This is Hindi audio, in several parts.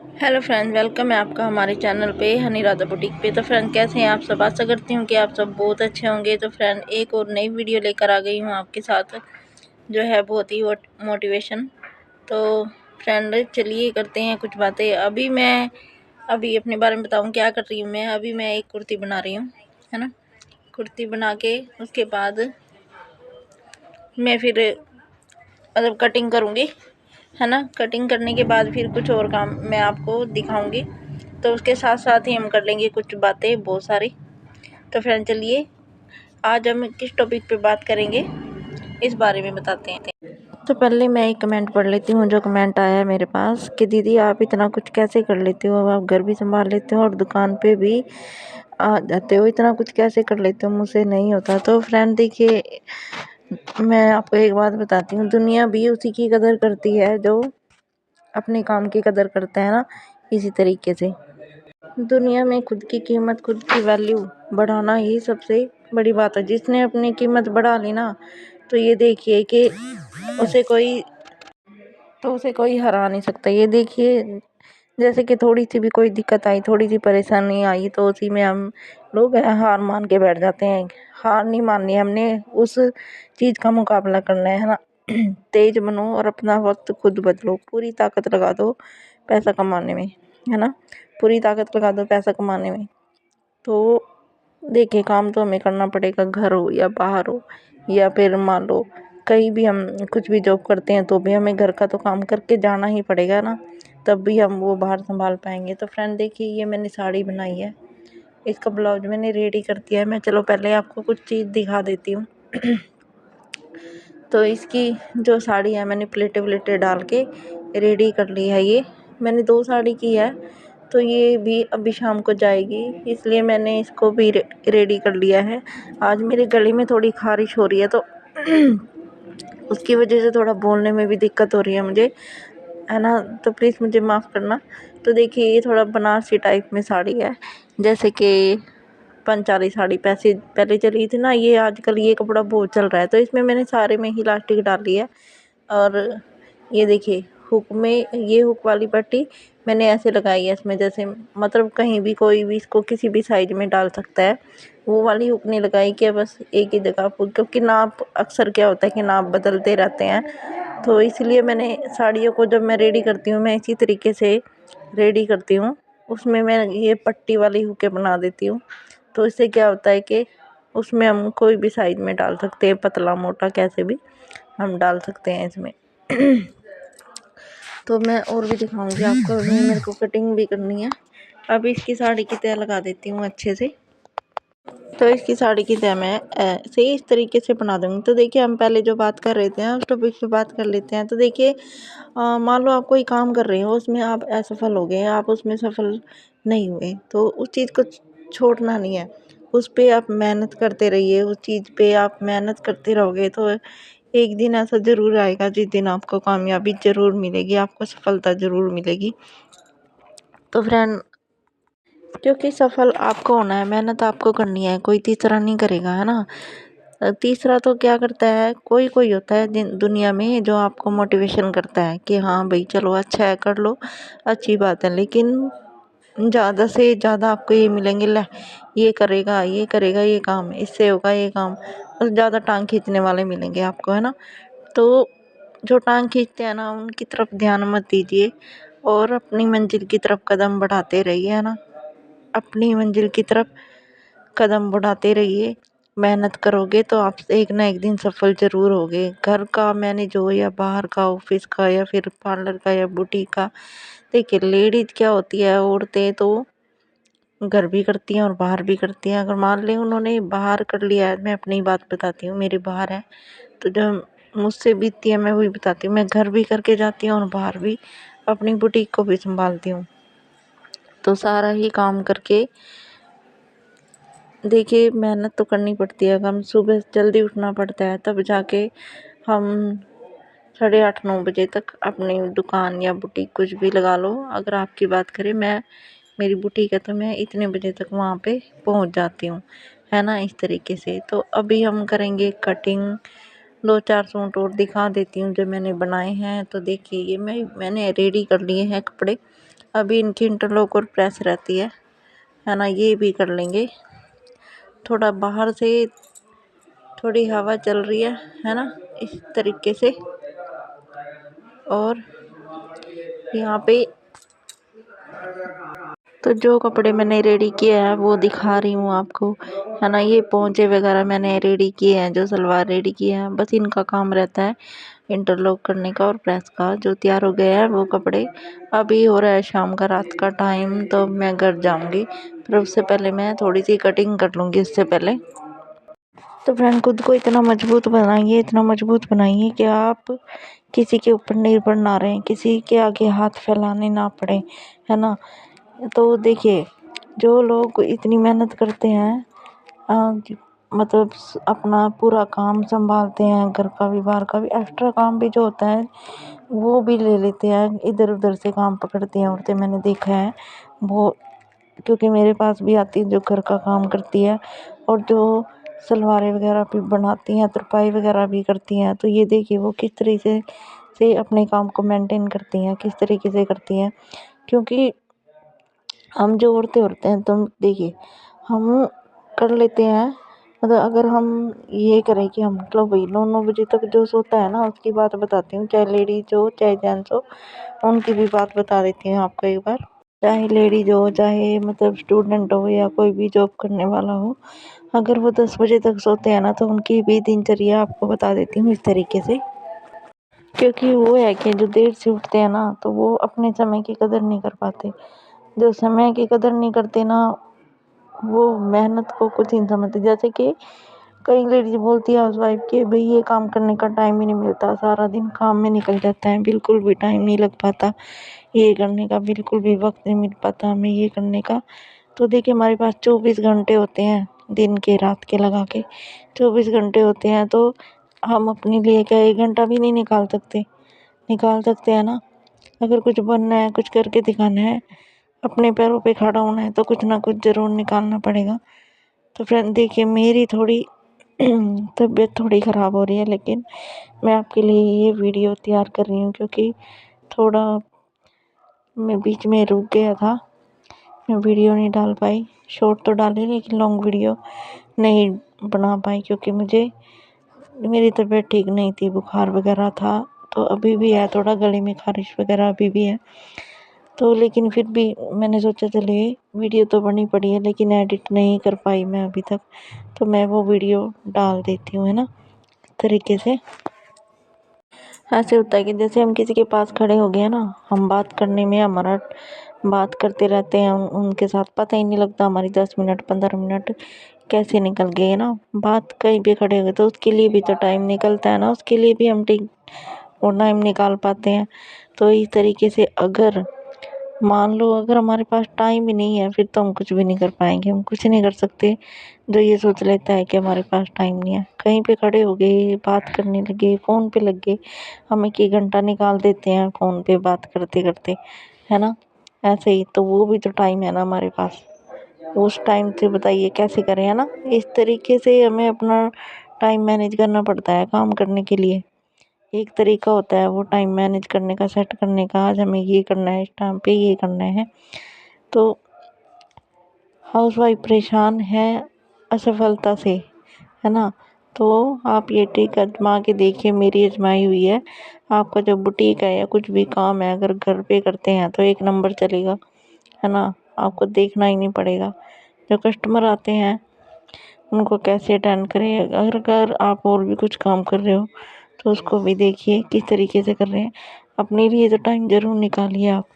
हेलो फ्रेंड, वेलकम है आपका हमारे चैनल पे हनी राधा बुटीक पे। तो फ्रेंड, कैसे हैं आप सब? आशा करती हूँ कि आप सब बहुत अच्छे होंगे। तो फ्रेंड, एक और नई वीडियो लेकर आ गई हूँ आपके साथ, जो है बहुत ही मोटिवेशन। तो फ्रेंड, चलिए करते हैं कुछ बातें। अभी अपने बारे में बताऊँ क्या कर रही हूँ मैं। अभी मैं एक कुर्ती बना रही हूँ, है ना। कुर्ती बना के उसके बाद मैं फिर मतलब कटिंग करूँगी, है ना। कटिंग करने के बाद फिर कुछ और काम मैं आपको दिखाऊंगी। तो उसके साथ साथ ही हम कर लेंगे कुछ बातें बहुत सारी। तो फ्रेंड, चलिए आज हम किस टॉपिक पे बात करेंगे इस बारे में बताते हैं। तो पहले मैं एक कमेंट पढ़ लेती हूँ। जो कमेंट आया है मेरे पास कि दीदी आप इतना कुछ कैसे कर लेते हो, आप घर भी संभाल लेते हो और दुकान पे भी आ जाते हो, इतना कुछ कैसे कर लेते हो, मुझसे नहीं होता। तो फ्रेंड देखिए, मैं आपको एक बात बताती हूँ, दुनिया भी उसी की कदर करती है जो अपने काम की कदर करता है ना। इसी तरीके से दुनिया में खुद की कीमत, खुद की वैल्यू बढ़ाना ही सबसे बड़ी बात है। जिसने अपनी कीमत बढ़ा ली ना, तो ये देखिए कि उसे कोई उसे कोई हरा नहीं सकता। ये देखिए, जैसे कि थोड़ी सी भी कोई दिक्कत आई, थोड़ी सी परेशानी आई, तो उसी में हम लोग हार मान के बैठ जाते हैं। हार नहीं माननी, हमने उस चीज़ का मुकाबला करना है ना। तेज बनो और अपना वक्त खुद बदलो, पूरी ताकत लगा दो पैसा कमाने में, है ना। पूरी ताकत लगा दो पैसा कमाने में। तो देखिए, काम तो हमें करना पड़ेगा, घर हो या बाहर हो, या फिर मान लो कहीं भी हम कुछ भी जॉब करते हैं तो भी हमें घर का तो काम करके जाना ही पड़ेगा ना, तब भी हम वो बाहर संभाल पाएंगे। तो फ्रेंड देखिए, ये मैंने साड़ी बनाई है, इसका ब्लाउज मैंने रेडी कर दिया है। मैं चलो पहले आपको कुछ चीज़ दिखा देती हूँ। तो इसकी जो साड़ी है, मैंने प्लेटें व्लेटें डाल के रेडी कर ली है। ये मैंने 2 साड़ी की है, तो ये भी अभी शाम को जाएगी, इसलिए मैंने इसको भी रेडी कर लिया है। आज मेरे गले में थोड़ी ख़ारिश हो रही है, तो उसकी वजह से थोड़ा बोलने में भी दिक्कत हो रही है मुझे, है ना। तो प्लीज़ मुझे माफ़ करना। तो देखिए, ये थोड़ा बनारसी टाइप में साड़ी है, जैसे कि पंचाली साड़ी पैसे पहले चली थी ना, ये आजकल ये कपड़ा बहुत चल रहा है। तो इसमें मैंने सारे में ही इलास्टिक डाली है। और ये देखिए, हुक में ये हुक वाली पट्टी मैंने ऐसे लगाई है इसमें, जैसे मतलब कहीं भी कोई भी इसको किसी भी साइज में डाल सकता है। वो वाली हुक नहीं लगाई कि बस एक ही जगह, क्योंकि नाप अक्सर क्या होता है कि नाप बदलते रहते हैं। तो इसलिए मैंने साड़ियों को जब मैं रेडी करती हूँ, मैं इसी तरीके से रेडी करती हूँ। उसमें मैं ये पट्टी वाली हुकें बना देती हूँ। तो इससे क्या होता है कि उसमें हम कोई भी साइज में डाल सकते हैं, पतला मोटा कैसे भी हम डाल सकते हैं इसमें। तो मैं और भी दिखाऊंगी आपको। अभी मेरे को कटिंग भी करनी है। अब इसकी साड़ी की तय लगा देती हूँ अच्छे से। तो इसकी साड़ी की तय मैं ऐसे ही इस तरीके से बना दूँगी। तो देखिए, हम पहले जो बात कर रहे थे उस टॉपिक पे बात कर लेते हैं। तो देखिए, मान लो आप कोई काम कर रहे हो, उसमें आप असफल हो गए, आप उसमें सफल नहीं हुए, तो उस चीज़ को छोड़ना नहीं है। उस पे आप मेहनत करते रहिए, उस चीज़ पे आप मेहनत करते रहोगे तो एक दिन ऐसा ज़रूर आएगा जिस दिन आपको कामयाबी ज़रूर मिलेगी, आपको सफलता ज़रूर मिलेगी। तो फ्रेंड, क्योंकि सफल आपको होना है, मेहनत आपको करनी है, कोई तीसरा नहीं करेगा, है ना। तीसरा तो क्या करता है, कोई कोई होता है दुनिया में जो आपको मोटिवेशन करता है कि हाँ भाई चलो अच्छा है, कर लो, अच्छी बात है। लेकिन ज़्यादा से ज़्यादा आपको ये मिलेंगे, ले ये करेगा, ये करेगा, ये काम इससे होगा, ये काम, बस ज़्यादा टांग खींचने वाले मिलेंगे आपको, है ना। तो जो टांग खींचते हैं ना, उनकी तरफ ध्यान मत दीजिए और अपनी मंजिल की तरफ कदम बढ़ाते रहिए, है ना। अपनी मंजिल की तरफ कदम बढ़ाते रहिए। मेहनत करोगे तो आप एक ना एक दिन सफल ज़रूर होगे। घर का मैनेज हो या बाहर का, ऑफिस का या फिर पार्लर का या बुटीक का। देखिए, लेडीज़ क्या होती है, औरतें तो घर भी करती हैं और बाहर भी करती हैं। अगर मान लें उन्होंने बाहर कर लिया है, मैं अपनी बात बताती हूँ, मेरे बाहर है, तो जो मुझसे बीतती है मैं वही बताती हूँ। मैं घर भी करके जाती हूँ और बाहर भी, अपनी बुटीक को भी संभालती हूँ। तो सारा ही काम करके देखिए, मेहनत तो करनी पड़ती है। हम सुबह जल्दी उठना पड़ता है, तब जाके हम 8:30-9 बजे तक अपनी दुकान या बुटीक कुछ भी लगा लो, अगर आपकी बात करें, मेरी बुटीक है तो मैं इतने बजे तक वहाँ पे पहुँच जाती हूँ, है ना, इस तरीके से। तो अभी हम करेंगे कटिंग दो चार सूट और दिखा देती हूँ जो मैंने बनाए हैं। तो देखिए ये मैंने रेडी कर लिए हैं कपड़े। अभी इनकी इंटरलॉक और प्रेस रहती है ना, ये भी कर लेंगे। थोड़ा बाहर से थोड़ी हवा चल रही है ना, इस तरीके से। और यहाँ पे तो जो कपड़े मैंने रेडी किए हैं वो दिखा रही हूँ आपको, है ना। ये पोंचे वगैरह मैंने रेडी किए हैं, जो सलवार रेडी किए हैं, बस इनका काम रहता है इंटरलॉक करने का और प्रेस का। जो तैयार हो गए हैं वो कपड़े। अभी हो रहा है शाम का, रात का टाइम, तो मैं घर जाऊंगी, फिर उससे पहले मैं थोड़ी सी कटिंग कर लूँगी उससे पहले। तो फ्रेंड, खुद को इतना मजबूत बनाइए, इतना मजबूत बनाइए कि आप किसी के ऊपर निर्भर ना रहें, किसी के आगे हाथ फैलाने ना पड़े, है ना। तो देखिए, जो लोग इतनी मेहनत करते हैं, मतलब अपना पूरा काम संभालते हैं, घर का भी बाहर का भी, एक्स्ट्रा काम भी जो होता है वो भी ले लेते हैं, इधर उधर से काम पकड़ती हैं औरतें, मैंने देखा है वो। क्योंकि मेरे पास भी आती है जो घर का काम करती है और जो सलवारें वगैरह भी बनाती हैं, तुरपाई वगैरह भी करती हैं। तो ये देखिए वो किस तरीके से अपने काम को मेंटेन करती हैं, किस तरीके से करती हैं। क्योंकि हम जो औरतें होते हैं, तो देखिए हम कर लेते हैं, मतलब अगर हम ये करें कि हम मतलब वही 9 9 बजे तक जो सोता है ना, उसकी बात बताती हूँ, चाहे लेडीज हो चाहे जेंट्स हो, उनकी भी बात बता देती हूँ आपको एक बार। चाहे लेडीज हो, चाहे मतलब स्टूडेंट हो, या कोई भी जॉब करने वाला हो, अगर वो 10 बजे तक सोते हैं ना, तो उनकी भी दिनचर्या आपको बता देती हूँ इस तरीके से। क्योंकि वो है कि जो देर से उठते हैं ना, तो वो अपने समय की कदर नहीं कर पाते। जो समय की कदर नहीं करते ना, वो मेहनत को कुछ नहीं समझते। जैसे कि कई लेडीज बोलती है हाउसवाइफ के, भाई ये काम करने का टाइम ही नहीं मिलता, सारा दिन काम में निकल जाता है, बिल्कुल भी टाइम नहीं लग पाता ये करने का, बिल्कुल भी वक्त नहीं मिल पाता हमें ये करने का। तो देखिए हमारे पास 24 घंटे होते हैं, दिन के रात के लगा के 24 घंटे होते हैं। तो हम अपने लिए क्या 1 घंटा भी नहीं निकाल सकते? निकाल सकते हैं ना। अगर कुछ बनना है, कुछ करके दिखाना है, अपने पैरों पे खड़ा होना है, तो कुछ ना कुछ ज़रूर निकालना पड़ेगा। तो फ्रेंड देखिए, मेरी थोड़ी तबीयत थोड़ी ख़राब हो रही है, लेकिन मैं आपके लिए ये वीडियो तैयार कर रही हूँ, क्योंकि थोड़ा मैं बीच में रुक गया था, मैं वीडियो नहीं डाल पाई। शॉर्ट तो डाली, लेकिन लॉन्ग वीडियो नहीं बना पाई, क्योंकि मेरी तबीयत ठीक नहीं थी, बुखार वगैरह था। तो अभी भी है, थोड़ा गले में ख़ारिश वगैरह अभी भी है। तो लेकिन फिर भी मैंने सोचा चलिए, वीडियो तो बनी पड़ी है, लेकिन एडिट नहीं कर पाई मैं अभी तक, तो मैं वो वीडियो डाल देती हूँ, है ना, इस तरीके से। ऐसे होता है कि जैसे हम किसी के पास खड़े हो गए ना, हम बात करने में हमारा बात करते रहते हैं उनके साथ, पता ही नहीं लगता हमारी 10 मिनट 15 मिनट कैसे निकल गए ना। बात कहीं पे खड़े हो गए तो उसके लिए भी तो टाइम निकलता है ना, उसके लिए भी हम ठीक और टाइम निकाल पाते हैं। तो इस तरीके से अगर मान लो अगर हमारे पास टाइम ही नहीं है, फिर तो हम कुछ भी नहीं कर पाएंगे, हम कुछ नहीं कर सकते। जो ये सोच लेता है कि हमारे पास टाइम नहीं है, कहीं पे खड़े हो गए, बात करने लगे, फ़ोन पे लग गए, हम 1 1 घंटा निकाल देते हैं फ़ोन पे बात करते करते, है ना। ऐसे ही तो वो भी तो टाइम है ना हमारे पास, उस टाइम से बताइए कैसे करें, है ना। इस तरीके से हमें अपना टाइम मैनेज करना पड़ता है काम करने के लिए। एक तरीका होता है वो टाइम मैनेज करने का, सेट करने का, आज हमें ये करना है, इस टाइम पे ये करना है। तो हाउसवाइफ परेशान है असफलता से, है ना। तो आप ये ट्रिक आजमा के देखिए, मेरी आजमाई हुई है। आपका जो बुटीक है या कुछ भी काम है, अगर घर पे करते हैं तो एक नंबर चलेगा, है ना। आपको देखना ही नहीं पड़ेगा जो कस्टमर आते हैं उनको कैसे अटेंड करें। अगर आप और भी कुछ काम कर रहे हो तो उसको भी देखिए किस तरीके से कर रहे हैं। अपने लिए तो टाइम ज़रूर निकालिए आप।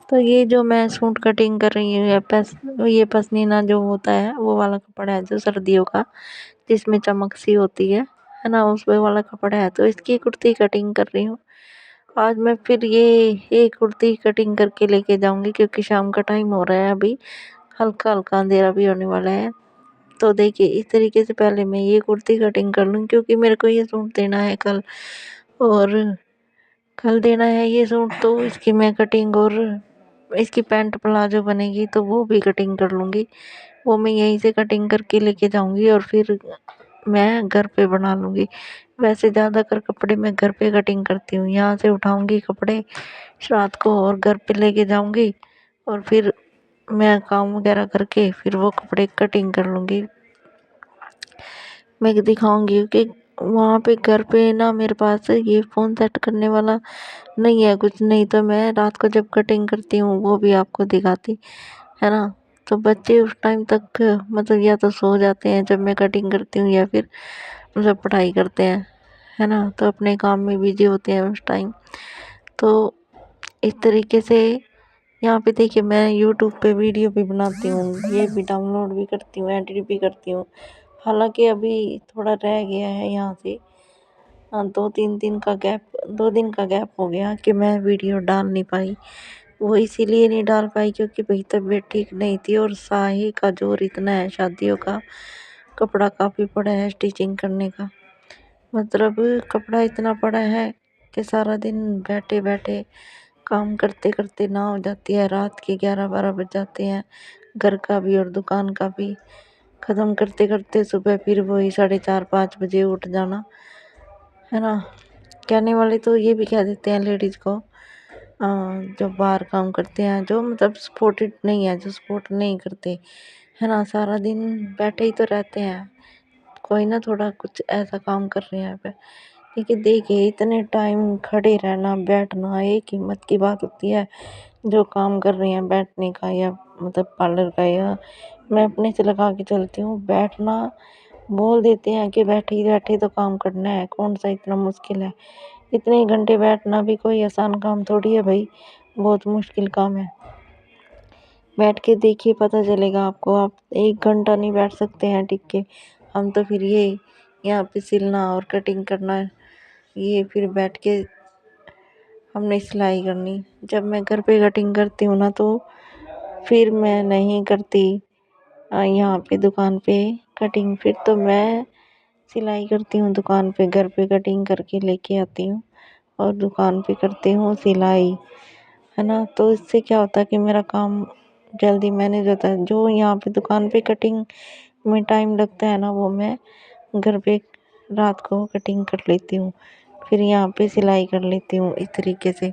तो ये जो मैं सूट कटिंग कर रही हूँ, ये पश्मीना जो होता है वो वाला कपड़ा है, जो सर्दियों का, जिसमें चमक सी होती है ना, उस वाला कपड़ा है। तो इसकी कुर्ती कटिंग कर रही हूँ। आज मैं फिर ये कुर्ती कटिंग करके लेके जाऊंगी, क्योंकि शाम का टाइम हो रहा है, अभी हल्का हल्का अंधेरा भी होने वाला है। तो देखिए इस तरीके से पहले मैं ये कुर्ती कटिंग कर लूँ, क्योंकि मेरे को ये सूट देना है कल, और कल देना है ये सूट। तो इसकी मैं कटिंग और इसकी पैंट प्लाजो बनेगी तो वो भी कटिंग कर लूँगी। वो मैं यहीं से कटिंग करके लेके जाऊँगी और फिर मैं घर पे बना लूँगी। वैसे ज़्यादातर कपड़े मैं घर पे कटिंग करती हूँ, यहाँ से उठाऊँगी कपड़े रात को और घर पे लेके जाऊँगी और फिर मैं काम वगैरह करके फिर वो कपड़े कटिंग कर लूँगी। मैं दिखाऊँगी कि वहाँ पे घर पे ना मेरे पास ये फ़ोन सेट करने वाला नहीं है कुछ, नहीं तो मैं रात को जब कटिंग करती हूँ वो भी आपको दिखाती, है ना। तो बच्चे उस टाइम तक मतलब या तो सो जाते हैं जब मैं कटिंग करती हूँ या फिर मतलब पढ़ाई करते हैं, है ना, तो अपने काम में बिजी होते हैं उस टाइम। तो इस तरीके से यहाँ पे देखिए मैं यूट्यूब पे वीडियो भी बनाती हूँ, ये भी डाउनलोड भी करती हूँ, एडिट भी करती हूँ। हालांकि अभी थोड़ा रह गया है यहाँ से, हाँ 2 दिन का गैप हो गया कि मैं वीडियो डाल नहीं पाई। वो इसीलिए नहीं डाल पाई क्योंकि भाई तबीयत ठीक नहीं थी और साही का जोर इतना है, शादियों का कपड़ा काफ़ी पड़ा है स्टिचिंग करने का। मतलब कपड़ा इतना पड़ा है कि सारा दिन बैठे बैठे काम करते करते ना हो जाती है, रात के 11-12 बज जाते हैं। घर का भी और दुकान का भी ख़त्म करते करते सुबह फिर वही 4:30-5 बजे उठ जाना, है ना। कहने वाले तो ये भी कह देते हैं लेडीज़ को जो बाहर काम करते हैं, जो मतलब सपोर्टेड नहीं है, जो सपोर्ट नहीं करते, है ना, सारा दिन बैठे ही तो रहते हैं, कोई ना थोड़ा कुछ ऐसा काम कर रहे हैं पे। लेकिन देखिए इतने टाइम खड़े रहना बैठना एक हिम्मत की बात होती है। जो काम कर रहे हैं बैठने का या मतलब पार्लर का, या मैं अपने से लगा के चलती हूँ बैठना, बोल देते हैं कि बैठे ही बैठे तो काम करना है, कौन सा इतना मुश्किल है। इतने घंटे बैठना भी कोई आसान काम थोड़ी है भाई, बहुत मुश्किल काम है। बैठ के देखिए पता चलेगा आपको, आप 1 घंटा नहीं बैठ सकते हैं टिक के। हम तो फिर ये यहाँ पे सिलना और कटिंग करना, ये फिर बैठ के हमने सिलाई करनी। जब मैं घर पे कटिंग करती हूँ ना तो फिर मैं नहीं करती यहाँ पे दुकान पे कटिंग, फिर तो मैं सिलाई करती हूँ दुकान पे। घर पे कटिंग करके लेके आती हूँ और दुकान पे करती हूँ सिलाई, है ना। तो इससे क्या होता है कि मेरा काम जल्दी मैनेज होता है। जो यहाँ पे दुकान पे कटिंग में टाइम लगता है ना वो मैं घर पे रात को कटिंग कर लेती हूँ, फिर यहाँ पे सिलाई कर लेती हूँ इस तरीके से।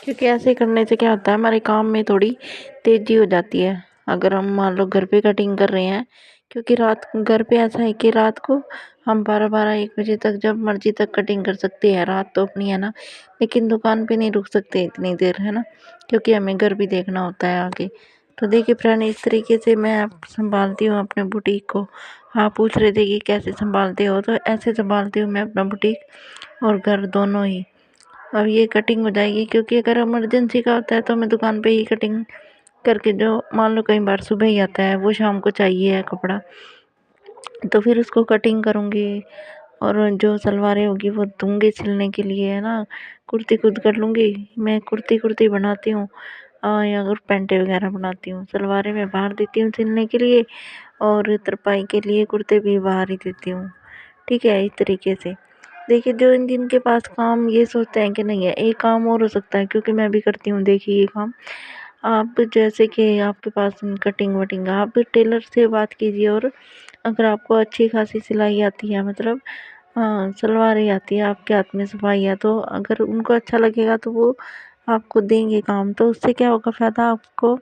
क्योंकि ऐसे करने से क्या होता है हमारे काम में थोड़ी तेज़ी हो जाती है। अगर हम मान लो घर पे कटिंग कर रहे हैं, क्योंकि रात घर पे ऐसा है कि रात को हम 12-1 बजे तक जब मर्जी तक कटिंग कर सकते हैं, रात तो अपनी है ना। लेकिन दुकान पे नहीं रुक सकते इतनी देर, है ना, क्योंकि हमें घर भी देखना होता है आगे। तो देखिए फ्रेंड इस तरीके से मैं संभालती हूँ अपने बुटीक को। आप पूछ रहे थे कि कैसे संभालते हो, तो ऐसे संभालती हूँ मैं अपना बुटीक और घर दोनों ही। अब ये कटिंग हो जाएगी, क्योंकि अगर इमरजेंसी का होता है तो मैं दुकान पे ही कटिंग करके, जो मान लो कई बार सुबह ही आता है वो शाम को चाहिए है कपड़ा, तो फिर उसको कटिंग करूँगी और जो सलवारें होगी वो दूँगी सिलने के लिए, है ना। कुर्ती खुद कर लूँगी, मैं कुर्ती बनाती हूँ या अगर पैंटें वगैरह बनाती हूँ। सलवारें मैं बाहर देती हूँ सिलने के लिए और तरपाई के लिए कुर्ते भी बाहर ही देती हूँ, ठीक है, इस तरीके से। देखिए जो इन जिनके पास काम ये सोचते हैं कि नहीं है, एक काम और हो सकता है, क्योंकि मैं भी करती हूँ देखिए ये काम। आप जैसे कि आपके पास कटिंग वटिंग, आप टेलर से बात कीजिए और अगर आपको अच्छी खासी सिलाई आती है, मतलब हाँ सलवारें आती है, आपके हाथ में सफाई है, तो अगर उनको अच्छा लगेगा तो वो आपको देंगे काम। तो उससे क्या होगा फ़ायदा आपको,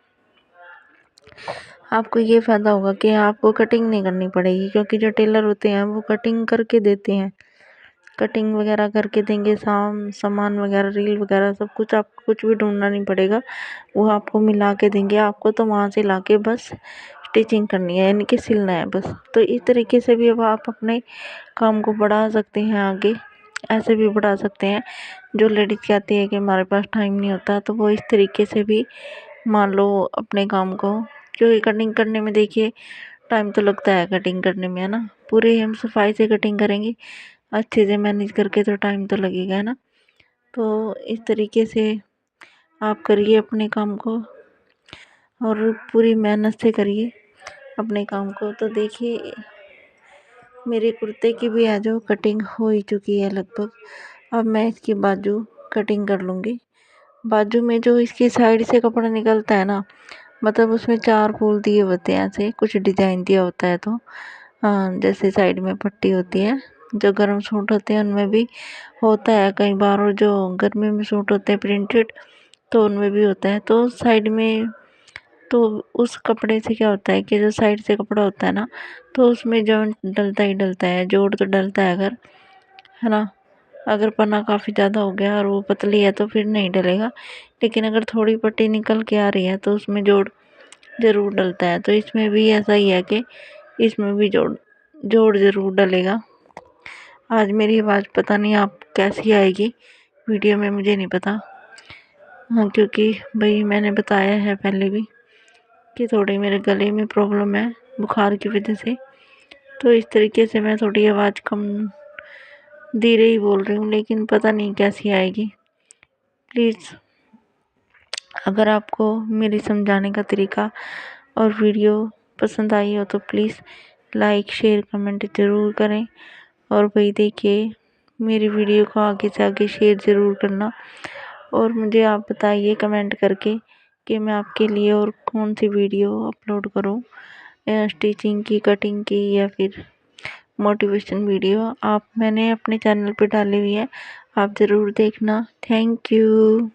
आपको ये फ़ायदा होगा कि आपको कटिंग नहीं करनी पड़ेगी, क्योंकि जो टेलर होते हैं वो कटिंग करके देते हैं, कटिंग वगैरह करके देंगे, सामान वगैरह रील वगैरह सब कुछ, आपको कुछ भी ढूंढना नहीं पड़ेगा, वो आपको मिला के देंगे। आपको तो वहाँ से लाके बस स्टिचिंग करनी है, यानी कि सिलना है बस। तो इस तरीके से भी अब आप अपने काम को बढ़ा सकते हैं आगे, ऐसे भी बढ़ा सकते हैं। जो लेडीज़ कहती है कि हमारे पास टाइम नहीं होता, तो वो इस तरीके से भी मान लो अपने काम को, क्योंकि कटिंग करने में देखिए टाइम तो लगता है कटिंग करने में, है ना। पूरे हम सफाई से कटिंग करेंगे, अच्छे से मैनेज करके, तो टाइम तो लगेगा, है ना। तो इस तरीके से आप करिए अपने काम को और पूरी मेहनत से करिए अपने काम को। तो देखिए मेरे कुर्ते की भी है जो कटिंग हो ही चुकी है लगभग। अब मैं इसकी बाजू कटिंग कर लूँगी। बाजू में जो इसकी साइड से कपड़ा निकलता है ना, मतलब उसमें 4 फूल दिए होते हैं, ऐसे कुछ डिजाइन दिया होता है, तो हाँ, जैसे साइड में पट्टी होती है, जो गर्म सूट होते हैं उनमें भी होता है कई बार, और जो गर्मी में सूट होते हैं प्रिंटेड तो उनमें भी होता है। तो साइड में तो उस कपड़े से क्या होता है कि जो साइड से कपड़ा होता है ना, तो उसमें जॉइंट डलता ही डलता है, जोड़ तो डलता है अगर, है ना। अगर पन्ना काफ़ी ज़्यादा हो गया और वो पतली है तो फिर नहीं डलेगा, लेकिन अगर थोड़ी पट्टी निकल के आ रही है तो उसमें जोड़ ज़रूर डलता है। तो इसमें भी ऐसा ही है कि इसमें भी जोड़ जोड़ ज़रूर डलेगा। आज मेरी आवाज़ पता नहीं आप कैसी आएगी वीडियो में, मुझे नहीं पता। हाँ, क्योंकि भाई मैंने बताया है पहले भी कि थोड़ी मेरे गले में प्रॉब्लम है बुखार की वजह से, तो इस तरीके से मैं थोड़ी आवाज़ कम धीरे ही बोल रही हूँ, लेकिन पता नहीं कैसी आएगी। प्लीज़ अगर आपको मेरी समझाने का तरीका और वीडियो पसंद आई हो तो प्लीज़ लाइक शेयर कमेंट ज़रूर करें। और भाई देखिए, मेरी वीडियो को आगे से आगे शेयर ज़रूर करना, और मुझे आप बताइए कमेंट करके कि मैं आपके लिए और कौन सी वीडियो अपलोड करूं, स्टिचिंग की, कटिंग की, या फिर मोटिवेशन वीडियो। आप मैंने अपने चैनल पे डाली हुई है, आप ज़रूर देखना। Thank you.